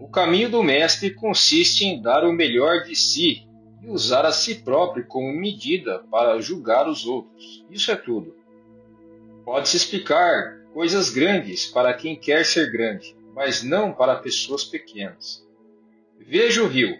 O caminho do mestre consiste em dar o melhor de si e usar a si próprio como medida para julgar os outros. Isso é tudo. Pode-se explicar coisas grandes para quem quer ser grande, mas não para pessoas pequenas. Veja o rio.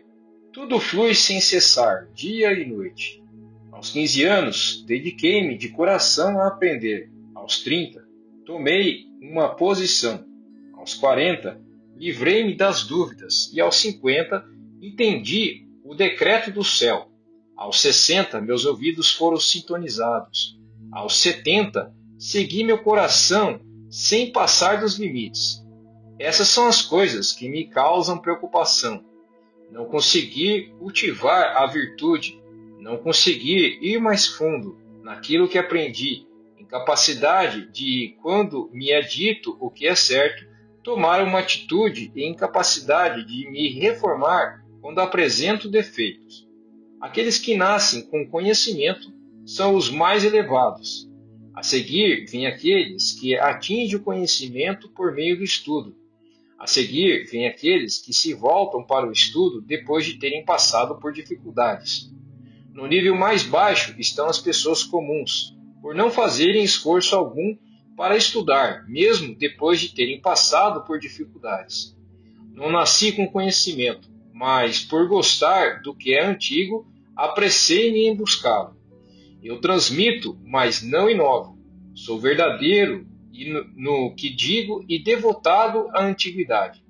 Tudo flui sem cessar, dia e noite. Aos 15 anos, dediquei-me de coração a aprender. Aos 30, tomei uma posição. Aos 40, livrei-me das dúvidas. E aos 50, entendi o decreto do céu. Aos 60, meus ouvidos foram sintonizados. Aos 70, segui meu coração sem passar dos limites. Essas são as coisas que me causam preocupação. Não conseguir cultivar a virtude, não conseguir ir mais fundo naquilo que aprendi, incapacidade de, quando me é dito o que é certo, tomar uma atitude e incapacidade de me reformar quando apresento defeitos. Aqueles que nascem com conhecimento são os mais elevados. A seguir, vêm aqueles que atingem o conhecimento por meio do estudo. A seguir, vêm aqueles que se voltam para o estudo depois de terem passado por dificuldades. No nível mais baixo estão as pessoas comuns, por não fazerem esforço algum para estudar, mesmo depois de terem passado por dificuldades. Não nasci com conhecimento, mas por gostar do que é antigo, apressei-me em buscá-lo. Eu transmito, mas não inovo. Sou verdadeiro no que digo e devotado à antiguidade.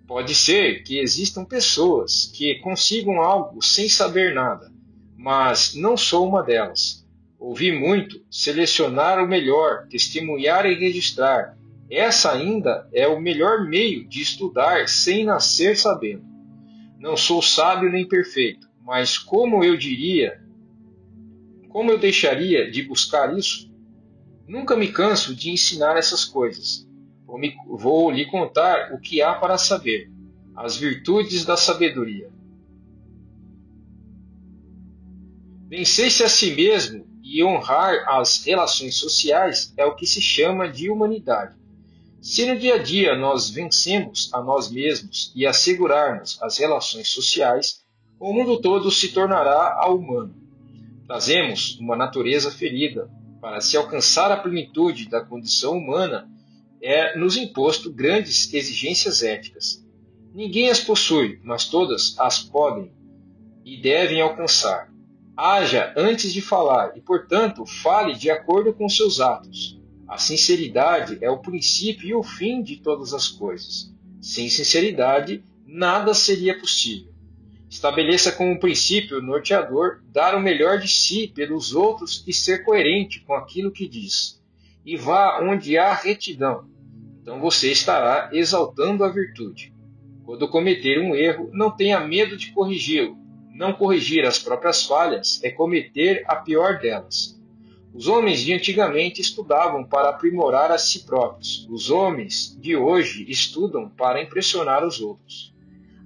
Pode ser que existam pessoas que consigam algo sem saber nada, mas não sou uma delas. Ouvi muito, selecionar o melhor, testemunhar e registrar. Essa ainda é o melhor meio de estudar sem nascer sabendo. Não sou sábio nem perfeito, mas como eu deixaria de buscar isso? Nunca me canso de ensinar essas coisas. Vou lhe contar o que há para saber, as virtudes da sabedoria. Vencer-se a si mesmo e honrar as relações sociais é o que se chama de humanidade. Se no dia a dia nós vencemos a nós mesmos e assegurarmos as relações sociais, o mundo todo se tornará humano. Trazemos uma natureza ferida. Para se alcançar a plenitude da condição humana, nos imposto grandes exigências éticas. Ninguém as possui, mas todas as podem e devem alcançar. Haja antes de falar e, portanto, fale de acordo com seus atos. A sinceridade é o princípio e o fim de todas as coisas. Sem sinceridade, nada seria possível. Estabeleça como princípio norteador dar o melhor de si pelos outros e ser coerente com aquilo que diz. E vá onde há retidão. Então você estará exaltando a virtude. Quando cometer um erro, não tenha medo de corrigi-lo. Não corrigir as próprias falhas é cometer a pior delas. Os homens de antigamente estudavam para aprimorar a si próprios. Os homens de hoje estudam para impressionar os outros.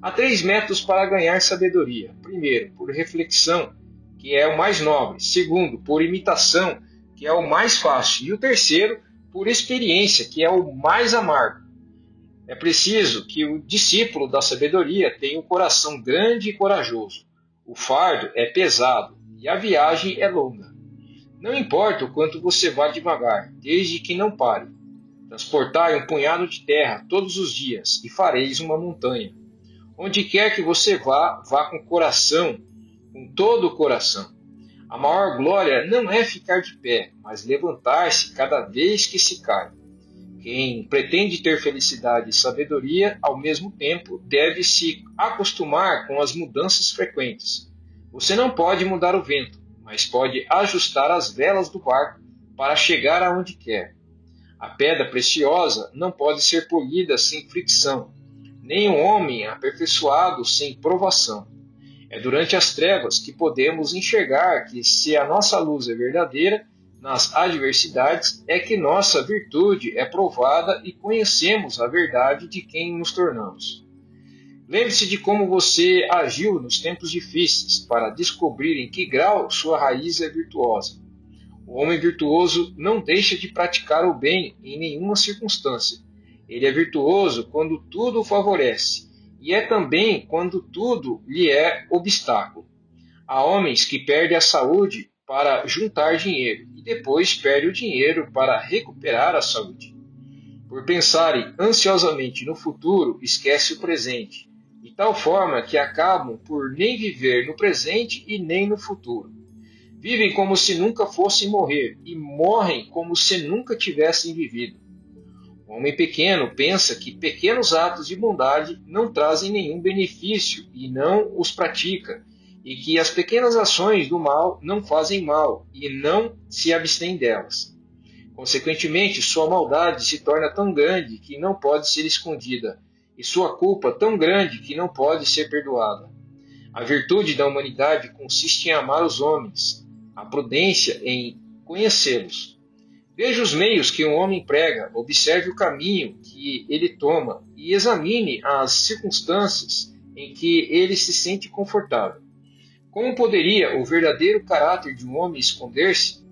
Há 3 métodos para ganhar sabedoria. Primeiro, por reflexão, que é o mais nobre. Segundo, por imitação, que é o mais fácil. E o terceiro, por experiência, que é o mais amargo. É preciso que o discípulo da sabedoria tenha um coração grande e corajoso. O fardo é pesado e a viagem é longa. Não importa o quanto você vá devagar, desde que não pare. Transportai um punhado de terra todos os dias e fareis uma montanha. Onde quer que você vá, vá com coração, com todo o coração. A maior glória não é ficar de pé, mas levantar-se cada vez que se cai. Quem pretende ter felicidade e sabedoria, ao mesmo tempo, deve se acostumar com as mudanças frequentes. Você não pode mudar o vento, mas pode ajustar as velas do barco para chegar aonde quer. A pedra preciosa não pode ser polida sem fricção, nem um homem aperfeiçoado sem provação. É durante as trevas que podemos enxergar que, se a nossa luz é verdadeira, nas adversidades é que nossa virtude é provada e conhecemos a verdade de quem nos tornamos. Lembre-se de como você agiu nos tempos difíceis para descobrir em que grau sua raiz é virtuosa. O homem virtuoso não deixa de praticar o bem em nenhuma circunstância. Ele é virtuoso quando tudo o favorece, e é também quando tudo lhe é obstáculo. Há homens que perdem a saúde para juntar dinheiro e depois perdem o dinheiro para recuperar a saúde. Por pensarem ansiosamente no futuro, esquece o presente, de tal forma que acabam por nem viver no presente e nem no futuro. Vivem como se nunca fossem morrer e morrem como se nunca tivessem vivido. O homem pequeno pensa que pequenos atos de bondade não trazem nenhum benefício e não os pratica, e que as pequenas ações do mal não fazem mal e não se abstém delas. Consequentemente, sua maldade se torna tão grande que não pode ser escondida, e sua culpa tão grande que não pode ser perdoada. A virtude da humanidade consiste em amar os homens, a prudência em conhecê-los. Veja os meios que um homem emprega, observe o caminho que ele toma e examine as circunstâncias em que ele se sente confortável. Como poderia o verdadeiro caráter de um homem esconder-se?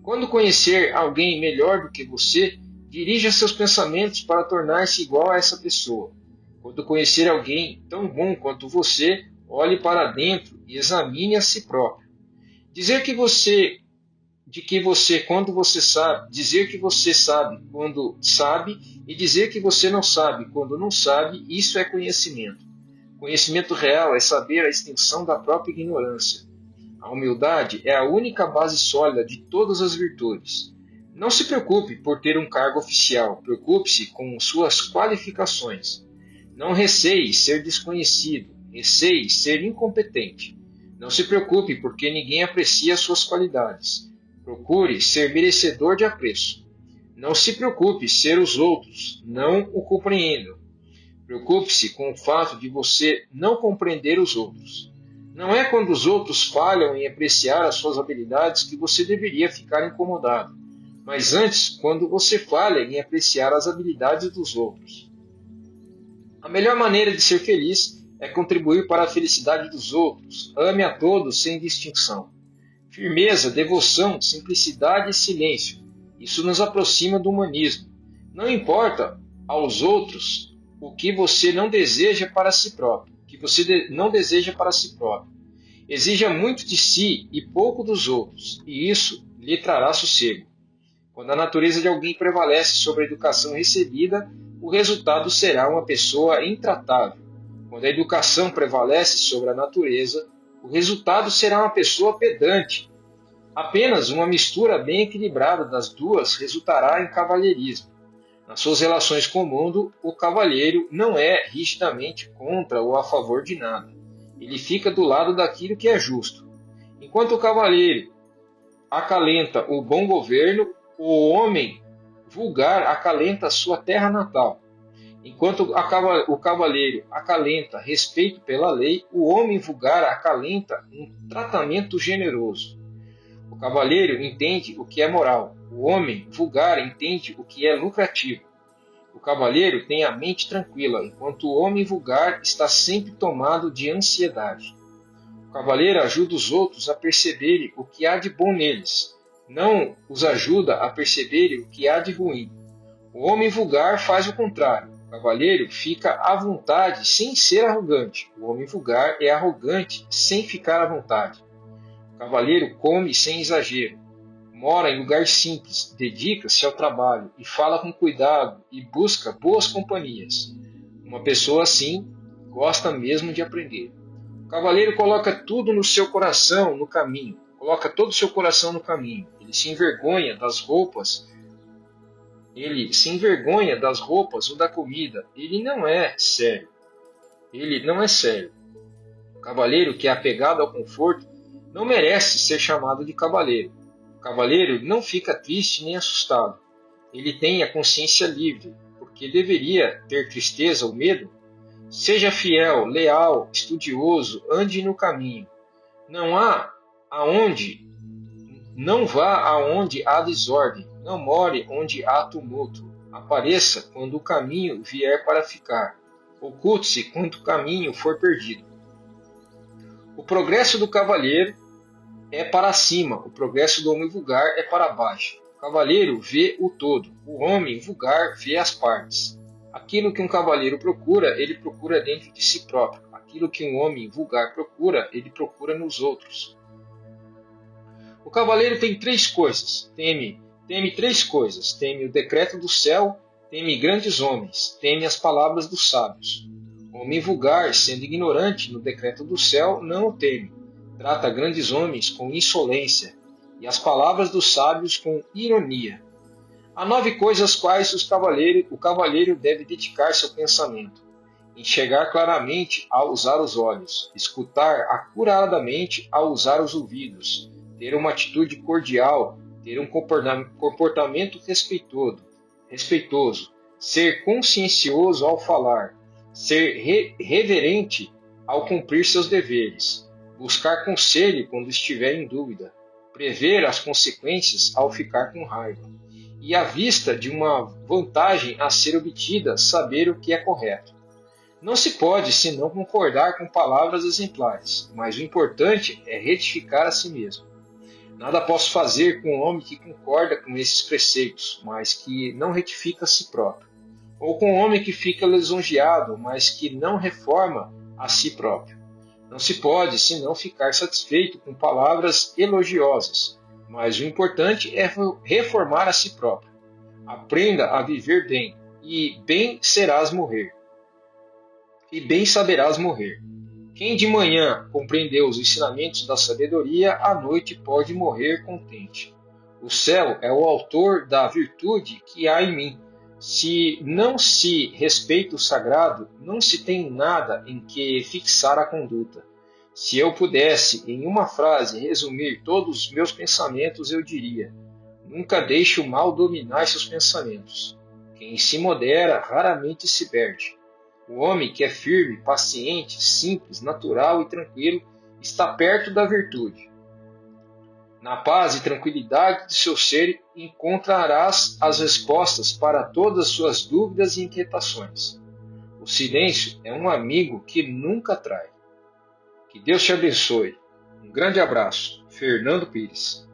Quando conhecer alguém melhor do que você, dirija seus pensamentos para tornar-se igual a essa pessoa. Quando conhecer alguém tão bom quanto você, olhe para dentro e examine a si próprio. Dizer que você quando você sabe, dizer que você sabe quando sabe e dizer que você não sabe quando não sabe, isso é conhecimento. Conhecimento real é saber a extensão da própria ignorância. A humildade é a única base sólida de todas as virtudes. Não se preocupe por ter um cargo oficial, preocupe-se com suas qualificações. Não receie ser desconhecido, receie ser incompetente. Não se preocupe porque ninguém aprecia suas qualidades. Procure ser merecedor de apreço. Não se preocupe ser os outros, não o compreendam. Preocupe-se com o fato de você não compreender os outros. Não é quando os outros falham em apreciar as suas habilidades que você deveria ficar incomodado, mas antes quando você falha em apreciar as habilidades dos outros. A melhor maneira de ser feliz é contribuir para a felicidade dos outros. Ame a todos sem distinção. Firmeza, devoção, simplicidade e silêncio. Isso nos aproxima do humanismo. Não importa aos outros o que você não deseja para si próprio. Não deseja para si próprio. Exija muito de si e pouco dos outros, e isso lhe trará sossego. Quando a natureza de alguém prevalece sobre a educação recebida, o resultado será uma pessoa intratável. Quando a educação prevalece sobre a natureza, o resultado será uma pessoa pedante. Apenas uma mistura bem equilibrada das duas resultará em cavalheirismo. Nas suas relações com o mundo, o cavalheiro não é rigidamente contra ou a favor de nada. Ele fica do lado daquilo que é justo. Enquanto o cavalheiro acalenta o bom governo, o homem vulgar acalenta sua terra natal. Enquanto o cavalheiro acalenta respeito pela lei, o homem vulgar acalenta um tratamento generoso. O cavalheiro entende o que é moral. O homem vulgar entende o que é lucrativo. O cavalheiro tem a mente tranquila, enquanto o homem vulgar está sempre tomado de ansiedade. O cavalheiro ajuda os outros a perceberem o que há de bom neles, não os ajuda a perceberem o que há de ruim. O homem vulgar faz o contrário. O cavalheiro fica à vontade sem ser arrogante. O homem vulgar é arrogante sem ficar à vontade. O cavalheiro come sem exagero. Mora em lugar simples, dedica-se ao trabalho e fala com cuidado e busca boas companhias. Uma pessoa assim gosta mesmo de aprender. O cavalheiro coloca tudo no seu coração no caminho. Coloca todo o seu coração no caminho. Ele se envergonha das roupas ou da comida. Ele não é sério. O cavalheiro que é apegado ao conforto não merece ser chamado de cavalheiro. O cavalheiro não fica triste nem assustado. Ele tem a consciência livre, porque deveria ter tristeza ou medo. Seja fiel, leal, estudioso, ande no caminho. Não vá aonde há desordem, não more onde há tumulto. Apareça quando o caminho vier para ficar. Oculte-se quando o caminho for perdido. O progresso do cavalheiro é para cima, o progresso do homem vulgar é para baixo. O cavalheiro vê o todo, o homem vulgar vê as partes. Aquilo que um cavalheiro procura, ele procura dentro de si próprio. Aquilo que um homem vulgar procura, ele procura nos outros. O cavaleiro tem três coisas. Teme três coisas. Teme o decreto do céu, teme grandes homens, teme as palavras dos sábios. O homem vulgar, sendo ignorante no decreto do céu, não o teme. Trata grandes homens com insolência e as palavras dos sábios com ironia. Há 9 coisas às quais o cavalheiro deve dedicar seu pensamento. Enxergar claramente ao usar os olhos, escutar acuradamente ao usar os ouvidos, ter uma atitude cordial, ter um comportamento respeitoso, ser consciencioso ao falar, ser reverente ao cumprir seus deveres, buscar conselho quando estiver em dúvida, prever as consequências ao ficar com raiva, e à vista de uma vantagem a ser obtida, saber o que é correto. Não se pode senão concordar com palavras exemplares, mas o importante é retificar a si mesmo. Nada posso fazer com um homem que concorda com esses preceitos, mas que não retifica a si próprio, ou com um homem que fica lisonjeado, mas que não reforma a si próprio. Não se pode senão ficar satisfeito com palavras elogiosas, mas o importante é reformar a si próprio. Aprenda a viver bem, e bem serás morrer. E bem saberás morrer. Quem de manhã compreendeu os ensinamentos da sabedoria, à noite pode morrer contente. O céu é o autor da virtude que há em mim. Se não se respeita o sagrado, não se tem nada em que fixar a conduta. Se eu pudesse, em uma frase, resumir todos os meus pensamentos, eu diria: nunca deixe o mal dominar seus pensamentos. Quem se modera raramente se perde. O homem que é firme, paciente, simples, natural e tranquilo está perto da virtude. Na paz e tranquilidade do seu ser encontrarás as respostas para todas as suas dúvidas e inquietações. O silêncio é um amigo que nunca trai. Que Deus te abençoe. Um grande abraço. Fernando Pires.